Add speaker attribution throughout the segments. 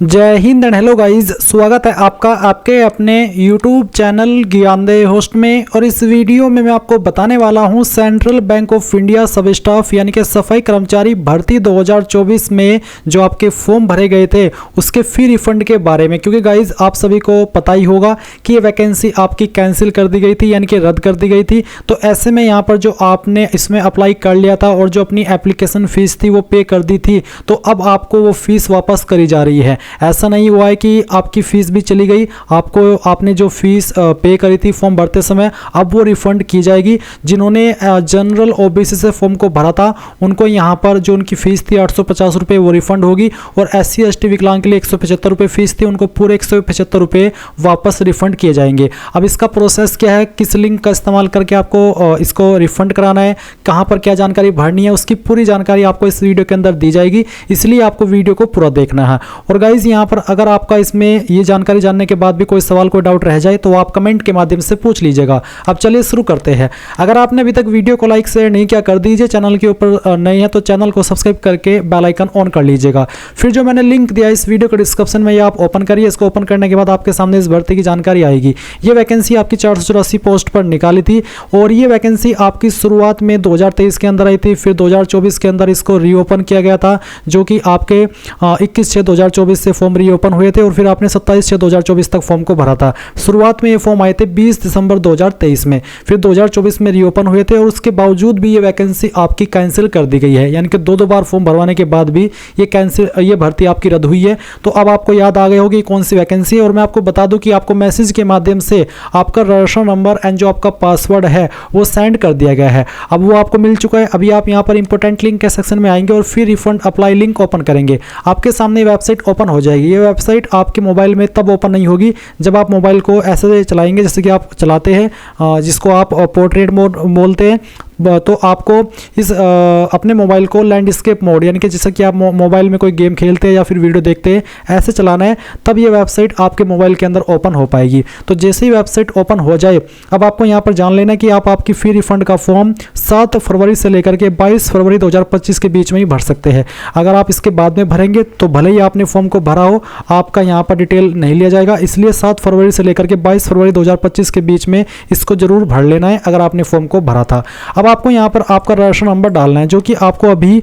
Speaker 1: जय Hind and hello guys, स्वागत है आपका आपके अपने YouTube चैनल ज्ञानदेव होस्ट में। और इस वीडियो में मैं आपको बताने वाला हूं सेंट्रल बैंक ऑफ इंडिया सब स्टाफ यानी कि सफाई कर्मचारी भर्ती 2024 में जो आपके फॉर्म भरे गए थे उसके फी रिफंड के बारे में। क्योंकि गाइज आप सभी को पता ही होगा कि ये वैकेंसी आपकी कैंसिल कर दी गई थी यानी कि रद्द कर दी गई थी। तो ऐसे में यहाँ पर जो आपने इसमें अप्लाई कर लिया था और जो अपनी एप्लीकेशन फीस थी वो पे कर दी थी, तो अब आपको वो फीस वापस करी जा रही है। ऐसा नहीं हुआ है कि आपकी फीस भी चली गई, आपने जो फीस पे करी थी फॉर्म भरते समय अब वो रिफंड की जाएगी। जिन्होंने जनरल ओबीसी से फॉर्म को भरा था उनको यहाँ पर जो उनकी फीस थी 850 रुपये वो रिफंड होगी, और SC ST विकलांग के लिए 175 रुपये फीस थी, उनको पूरे 175 रुपये वापस रिफंड किए जाएंगे। अब इसका प्रोसेस क्या है, किस लिंक का इस्तेमाल करके आपको इसको रिफंड कराना है, कहाँ पर क्या जानकारी भरनी है, उसकी पूरी जानकारी आपको इस वीडियो के अंदर दी जाएगी। इसलिए आपको वीडियो को पूरा देखना है। और गाइज यहाँ पर अगर आपका इसमें ये जानकारी जानने के बाद भी कोई सवाल कोई डाउट रह जाए तो आप कमेंट के माध्यम से पूछ लीजिएगा। अब चलिए शुरू करते हैं। अगर आपने अभी तक वीडियो को लाइक शेयर नहीं किया कर दीजिए, चैनल के ऊपर नए हैं तो चैनल को सब्सक्राइब करके बेल आइकन ऑन कर लीजिएगा। फिर जो मैंने लिंक दिया इस वीडियो के डिस्क्रिप्शन में, ये आप ओपन करिए। इसको ओपन करने के बाद आपके सामने इस भर्ती की जानकारी आएगी। ये वैकेंसी आपकी 484 पोस्ट पर निकाली थी और ये वैकेंसी आपकी शुरुआत में 2023 के अंदर आई थी, फिर 2024 के अंदर इसको रीओपन किया गया था, जो कि आपके 21/6/2024 से फॉर्म रीओपन हुए थे और फिर आपने 27/6/2024 तक फॉर्म को भरा था। शुरुआत में ये फॉर्म आए थे 20 दिसंबर 2023 में, फिर 2024 में रीओपन हुए थे और उसके बावजूद भी ये वैकेंसी आपकी कैंसिल कर दी गई है। यानी कि दो बार फॉर्म भरवाने के बाद भी ये भर्ती आपकी रद्द हुई है। तो अब आपको याद आ गया होगी कौन सी वैकेंसी है। और मैं आपको बता दूं कि आपको मैसेज के माध्यम से आपका रजिस्ट्रेशन नंबर एंड जो आपका पासवर्ड है वो सेंड कर दिया गया है। अब वो आपको मिल चुका है। अभी आप यहाँ पर इंपॉर्टेंट लिंक के सेक्शन में आएंगे और फिर रिफंड अप्लाई लिंक ओपन करेंगे, आपके सामने वेबसाइट ओपन हो जाएगी। ये वेबसाइट आपके मोबाइल में तब ओपन नहीं होगी जब आप मोबाइल को ऐसे चलाएंगे जैसे कि आप चलाते हैं, जिसको आप पोर्ट्रेट मोड बोलते हैं। तो आपको इस अपने मोबाइल को लैंडस्केप मोड यानी कि जैसे कि आप मोबाइल में कोई गेम खेलते हैं या फिर वीडियो देखते हैं ऐसे चलाना है, तब ये वेबसाइट आपके मोबाइल के अंदर ओपन हो पाएगी। तो जैसे ही वेबसाइट ओपन हो जाए अब आपको यहाँ पर जान लेना कि आप आपकी फी रिफंड का फॉर्म 7 फरवरी से लेकर के 22 फरवरी 2025 के बीच में ही भर सकते हैं। अगर आप इसके बाद में भरेंगे तो भले ही आपने फॉर्म को भरा हो, आपका यहाँ पर डिटेल नहीं लिया जाएगा। इसलिए 7 फरवरी से लेकर के 22 फरवरी 2025 के बीच में इसको जरूर भर लेना है अगर आपने फॉर्म को भरा था। अब आपको यहाँ पर आपका रजिस्ट्रेशन नंबर डालना है, जो कि आपको अभी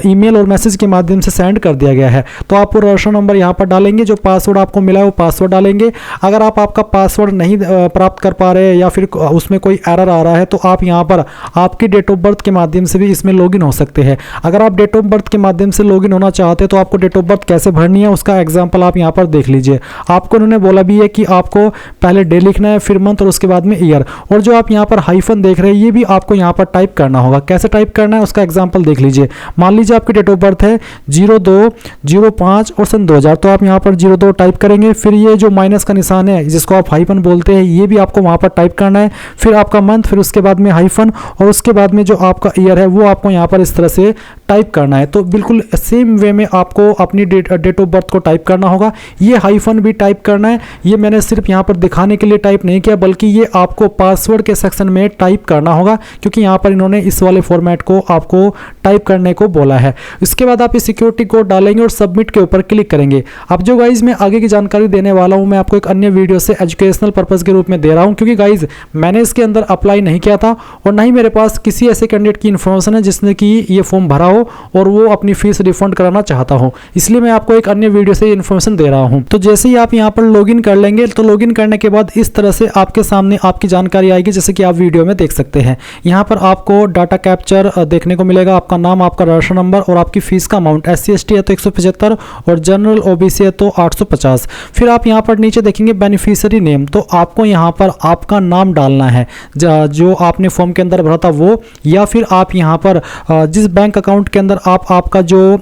Speaker 1: ईमेल और मैसेज के माध्यम से सेंड कर दिया गया है। तो आप वो रजिस्ट्रेशन नंबर यहाँ पर डालेंगे, जो पासवर्ड आपको मिला है वो पासवर्ड डालेंगे। अगर आप आपका पासवर्ड नहीं प्राप्त कर पा रहे हैं या फिर उसमें कोई एरर आ रहा है तो आप यहाँ पर आपकी डेट ऑफ बर्थ के माध्यम से भी इसमें लॉगिन हो सकते हैं। अगर आप डेट ऑफ बर्थ के माध्यम से लॉगिन होना चाहते हैं तो आपको डेट ऑफ बर्थ कैसे भरनी है उसका एग्जाम्पल आप यहाँ पर देख लीजिए। आपको उन्होंने बोला भी है कि आपको पहले डे लिखना है, फिर मंथ और उसके बाद में ईयर। और जो आप यहाँ पर हाइफन देख रहे हैं ये भी आपको यहाँ पर टाइप करना होगा। कैसे टाइप करना है उसका एग्जांपल देख लीजिए। मान लीजिए आपकी डेट ऑफ बर्थ है 02/05 और सन 2000, तो आप यहाँ पर 02 टाइप करेंगे। फिर ये जो माइनस का निशान है जिसको आप हाइफन बोलते हैं ये भी आपको वहाँ पर टाइप करना है। फिर आपका मंथ, फिर उसके बाद में हाइफन और उसके बाद में जो आपका ईयर है वो आपको यहाँ पर इस तरह से टाइप करना है। तो बिल्कुल सेम वे में आपको अपनी डेट ऑफ बर्थ को टाइप करना होगा। ये हाइफन भी टाइप करना है। ये मैंने सिर्फ यहाँ पर दिखाने के लिए टाइप नहीं किया, बल्कि ये आपको पासवर्ड के सेक्शन में टाइप करना होगा, क्योंकि यहाँ पर इन्होंने इस वाले फॉर्मेट को आपको टाइप करने को बोला है। इसके बाद आप इस सिक्योरिटी कोड डालेंगे और सबमिट के ऊपर क्लिक करेंगे। अब जो गाइज मैं आगे की जानकारी देने वाला हूं मैं आपको एक अन्य वीडियो से एजुकेशनल पर्पस के रूप में दे रहा हूं, क्योंकि गाइज मैंने इसके अंदर अप्लाई नहीं किया था और ना ही मेरे पास किसी ऐसे कैंडिडेट की इन्फॉर्मेशन है जिसने कि ये फॉर्म भरा हो और वो अपनी फीस रिफंड कराना चाहता हो। इसलिए मैं आपको एक अन्य वीडियो से इन्फॉर्मेशन दे रहा हूँ। तो जैसे ही आप यहाँ पर लॉगिन कर लेंगे तो लॉगिन करने के बाद इस तरह से आपके सामने आपकी जानकारी आएगी, जैसे कि आप वीडियो में देख सकते हैं। यहाँ पर आपको डाटा कैप्चर देखने को मिलेगा, आपका नाम, आपका रजिस्ट्रेशन नंबर और आपकी फीस का अमाउंट। SC ST है तो 175 और जनरल OBC है तो 850। फिर आप यहाँ पर नीचे देखेंगे बेनिफिशियरी नेम, तो आपको यहाँ पर आपका नाम डालना है जो आपने फॉर्म के अंदर भरा था वो, या फिर आप यहाँ पर जिस बैंक अकाउंट के अंदर आपका जो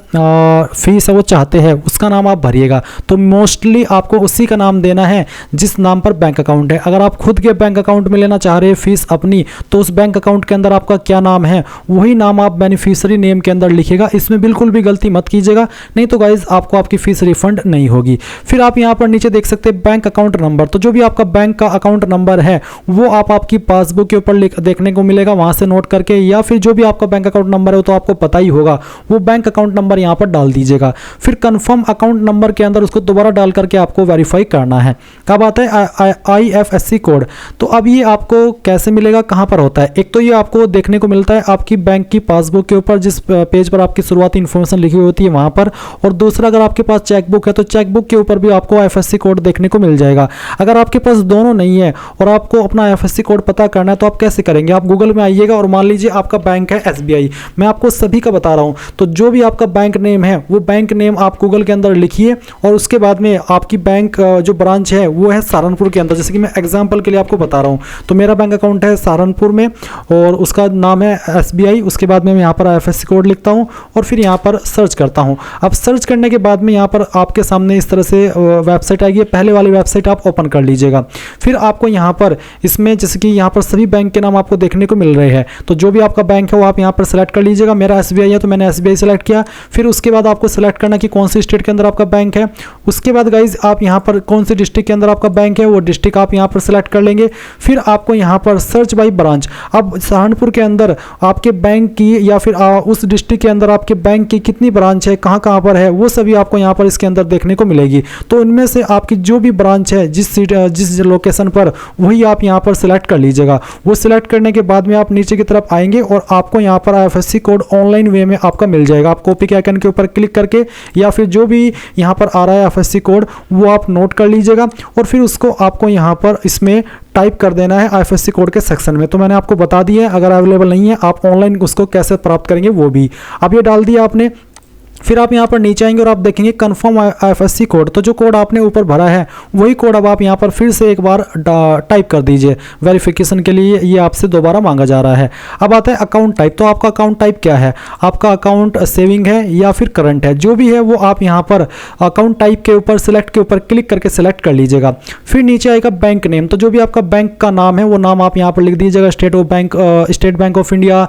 Speaker 1: फीस है वो चाहते हैं उसका नाम आप भरिएगा। तो मोस्टली आपको उसी का नाम देना है जिस नाम पर बैंक अकाउंट है। अगर आप खुद के बैंक अकाउंट में लेना चाह रहे हैं फीस अपनी, तो उस बैंक अकाउंट के अंदर आपका क्या नाम है वही नाम आप बेनिफिशियरी नेम के अंदर लिखिएगा। इसमें बिल्कुल भी गलती मत कीजिएगा, नहीं तो गाइज आपको आपकी फीस रिफंड नहीं होगी। फिर आप यहाँ पर नीचे देख सकते हैं बैंक अकाउंट नंबर, तो जो भी आपका बैंक का अकाउंट नंबर है वो आप आपकी पासबुक के ऊपर देखने को मिलेगा, वहां से नोट करके, या फिर जो भी आपका बैंक अकाउंट नंबर है वो तो आपको पता ही होगा, वो बैंक अकाउंट नंबर यहाँ पर डाल दीजिएगा। फिर कंफर्म अकाउंट नंबर के अंदर उसको दोबारा डाल करके आपको वेरीफाई करना है। कब आता है IFSC कोड। तो अब ये आपको कैसे मिलेगा, कहाँ पर होता है? एक तो ये आपको देखने को मिलता है आपकी बैंक की पासबुक के ऊपर, जिस पेज पर आपकी शुरुआती इन्फॉर्मेशन लिखी हुई होती है वहाँ पर, और दूसरा अगर आपके पास चेकबुक है तो चेकबुक के ऊपर भी आपको IFSC कोड देखने को मिल जाएगा। अगर आपके पास दोनों नहीं है और आपको अपना IFSC कोड पता करना है तो आप कैसे करेंगे? आप गूगल में आइएगा और मान लीजिए आपका बैंक है SBI, मैं आपको सभी का बता रहा हूँ। तो जो भी आपका बैंक नेम है वो बैंक नेम आप गूगल के अंदर लिखिए और उसके बाद में आपकी बैंक जो ब्रांच है वो है सहारनपुर के अंदर। जैसे कि मैं एग्जांपल के लिए आपको बता रहा हूँ, तो मेरा बैंक अकाउंट है सहारनपुर में और उसका नाम है SBI। उसके बाद में मैं यहाँ पर IFSC कोड लिखता हूँ और फिर यहाँ पर सर्च करता हूँ। अब सर्च करने के बाद में यहाँ पर आपके सामने इस तरह से वेबसाइट आएगी। पहले वाली वेबसाइट आप ओपन कर लीजिएगा। फिर आपको यहाँ पर इसमें जैसे कि यहाँ पर सभी बैंक के नाम आपको देखने को मिल रहे हैं, तो जो भी आपका बैंक है वो आप यहाँ पर सेलेक्ट कर लीजिएगा। मेरा SBI है तो मैंने SBI सेलेक्ट किया। फिर उसके बाद आपको सेलेक्ट करना कि कौन सी स्टेट के अंदर आपका बैंक है। उसके बाद गाइज आप यहाँ पर कौन सी डिस्ट्रिक्ट के अंदर आपका बैंक है वो डिस्ट्रिक्ट आप यहाँ पर सेलेक्ट कर लेंगे। फिर आपको यहाँ पर सर्च बाई ब्रांच, अब सहारनपुर के अंदर आपके बैंक की या फिर उस डिस्ट्रिक्ट के अंदर आपके बैंक की कितनी ब्रांच है, कहाँ कहाँ पर है, वो सभी आपको यहाँ पर इसके अंदर देखने को मिलेगी। तो इनमें से आपकी जो भी ब्रांच है जिस लोकेशन पर, वही आप यहाँ पर सिलेक्ट कर लीजिएगा। वो सिलेक्ट करने के बाद में आप नीचे की तरफ आएंगे और आपको यहाँ पर IFSC कोड ऑनलाइन वे में आपका मिल जाएगा। आप कॉपी के आइकन के ऊपर क्लिक करके या फिर जो भी यहाँ पर आ रहा है IFSC कोड वो आप नोट कर लीजिएगा और फिर उसको आपको यहाँ पर इसमें टाइप कर देना है IFSC कोड के सेक्शन में। तो मैंने आपको बता दिया है, अगर अवेलेबल नहीं है आप ऑनलाइन उसको कैसे प्राप्त करेंगे वो भी। अब ये डाल दिया आपने, फिर आप यहाँ पर नीचे आएंगे और आप देखेंगे कन्फर्म IFSC कोड। तो जो कोड आपने ऊपर भरा है वही कोड अब आप यहाँ पर फिर से एक बार टाइप कर दीजिए। वेरिफिकेशन के लिए ये आपसे दोबारा मांगा जा रहा है। अब आता है अकाउंट टाइप। तो आपका अकाउंट टाइप क्या है? आपका अकाउंट सेविंग है या फिर करंट है, जो भी है वो आप यहाँ पर अकाउंट टाइप के ऊपर सिलेक्ट के ऊपर क्लिक करके सिलेक्ट कर लीजिएगा। फिर नीचे आएगा बैंक नेम। तो जो भी आपका बैंक का नाम है वो नाम आप यहाँ पर लिख दीजिएगा। स्टेट बैंक ऑफ इंडिया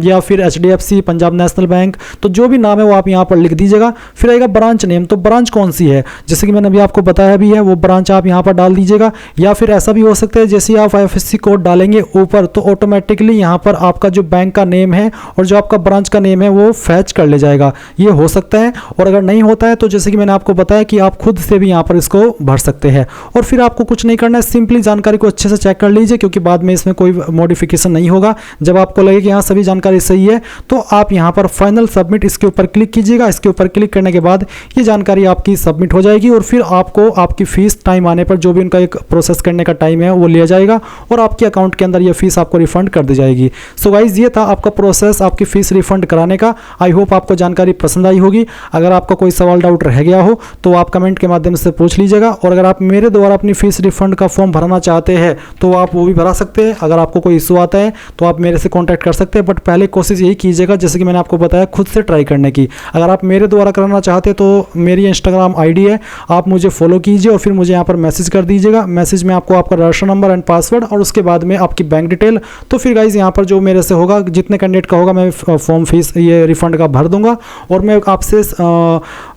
Speaker 1: या फिर HDFC, पंजाब नेशनल बैंक, तो जो भी नाम है वो आप यहाँ पर लिख दीजिएगा। फिर आएगा ब्रांच नेम। तो ब्रांच कौन सी है, जैसे कि मैंने अभी आपको बताया भी है, वो ब्रांच आप यहाँ पर डाल दीजिएगा। या फिर ऐसा भी हो सकता है जैसे आप IFSC कोड डालेंगे ऊपर तो ऑटोमेटिकली यहाँ पर आपका जो बैंक का नेम है और जो आपका ब्रांच का नेम है वो फैच कर ले जाएगा, ये हो सकता है। और अगर नहीं होता है तो जैसे कि मैंने आपको बताया कि आप खुद से भी यहाँ पर इसको भर सकते हैं। और फिर आपको कुछ नहीं करना है, सिंपली जानकारी को अच्छे से चेक कर लीजिए, क्योंकि बाद में इसमें कोई मॉडिफिकेशन नहीं होगा। जब आपको लगे कि यहाँ सभी जानकारी सही है तो आप यहाँ पर फाइनल सबमिट इसके ऊपर क्लिक कीजिएगा। इसके ऊपर क्लिक करने के बाद ये जानकारी आपकी सबमिट हो जाएगी और फिर आपको आपकी फीस टाइम आने पर, जो भी उनका एक प्रोसेस करने का टाइम है वो लिया जाएगा और आपके अकाउंट के अंदर ये फीस आपको रिफंड कर दी जाएगी। सो गाइज ये था आपका प्रोसेस आपकी फीस रिफंड कराने का। आई होप आपको जानकारी पसंद आई होगी। अगर आपका कोई सवाल डाउट रह गया हो तो आप कमेंट के माध्यम से पूछ लीजिएगा। और अगर आप मेरे द्वारा अपनी फीस रिफंड का फॉर्म भरना चाहते हैं तो आप वो भी भरा सकते हैं। अगर आपको कोई इशू आता है तो आप मेरे से कॉन्टैक्ट कर सकते हैं, बट पहले कोशिश यही कीजिएगा जैसे कि मैंने आपको बताया खुद से ट्राई करने की। अगर आप मेरे द्वारा कराना चाहते हैं तो मेरी इंस्टाग्राम ID है, आप मुझे फॉलो कीजिए और फिर मुझे यहाँ पर मैसेज कर दीजिएगा। मैसेज में आपको आपका रजिस्टर नंबर एंड पासवर्ड और उसके बाद में आपकी बैंक डिटेल। तो फिर गाइज यहाँ पर जो मेरे से होगा, जितने कैंडिडेट का होगा, मैं फॉर्म फीस ये रिफंड का भर दूंगा। और मैं आपसे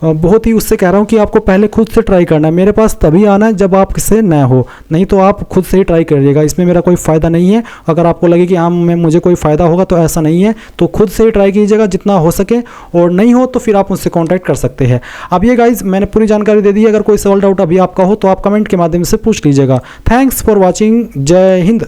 Speaker 1: बहुत ही उससे कह रहा हूँ कि आपको पहले खुद से ट्राई करना है। मेरे पास तभी आना है जब आप किससे नया हो, नहीं तो आप खुद से ही ट्राई करिएगा। इसमें मेरा कोई फ़ायदा नहीं है। अगर आपको लगे कि हाँ मुझे कोई फ़ायदा होगा तो ऐसा नहीं है, तो खुद से ही ट्राई कीजिएगा जितना हो सके, और नहीं हो तो फिर आप मुझसे कॉन्टैक्ट कर सकते हैं। अब ये गाइज मैंने पूरी जानकारी दे दी है। अगर कोई सवाल डाउट अभी आपका हो तो आप कमेंट के माध्यम से पूछ लीजिएगा। Thanks for watching. जय हिंद।